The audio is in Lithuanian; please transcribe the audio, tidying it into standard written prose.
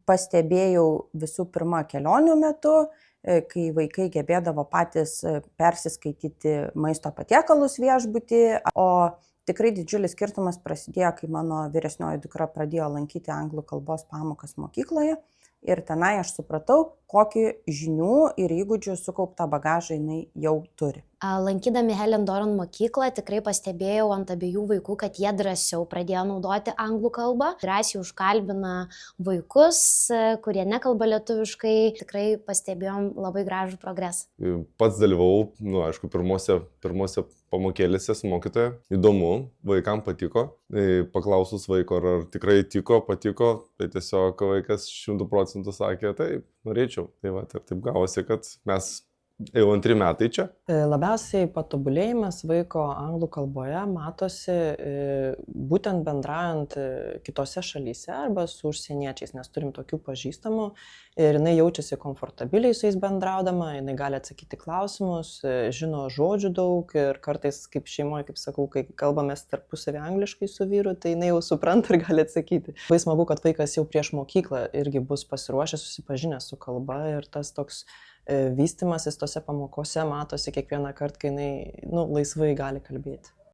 pastebėjau visų pirma kelionių metu, kai vaikai gebėdavo patys persiskaityti maisto patiekalus viešbuty, o tikrai didžiulis skirtumas prasidėjo, kai mano vyresnioji dukra pradėjo lankyti anglų kalbos pamokas mokykloje ir tenai aš supratau, kokį žinių ir įgūdžių sukauptą bagažą jinai jau turi. Lankydami Helen Doran mokyklą tikrai pastebėjau ant abiejų vaikų, kad jie drąsiau pradėjo naudoti anglų kalbą. Drąsiai užkalbina vaikus, kurie nekalba lietuviškai. Tikrai pastebėjom labai gražų progresą. Pats dalyvau, aišku, pirmose pamokėlėse su mokytoja. Įdomu, vaikam patiko. Paklausus vaiko, ar tikrai patiko, tai tiesiog vaikas 100% sakė, taip, norėčiau. Tai va, ir taip gavosi, kad mes jau 2 metai čia. Labiausiai patobulėjimas vaiko anglų kalboje matosi būtent bendraujant kitose šalyse arba su užsieniečiais, nes turim tokių pažįstamų ir jinai jaučiasi komfortabiliai su jais bendraudama, jinai gali atsakyti klausimus, žino žodžių daug ir kartais kaip šeimoje, kaip sakau, kai kalbamės tarpusavį angliškai su vyru, tai jinai jau supranta ir gali atsakyti. Labai smagu, kad vaikas jau prieš mokyklą irgi bus pasiruošęs, susipažinęs su kalba ir tas toks vystymasis tose pamokose matosi kiekvieną kartą, kai jinai laisvai gali kalbėti.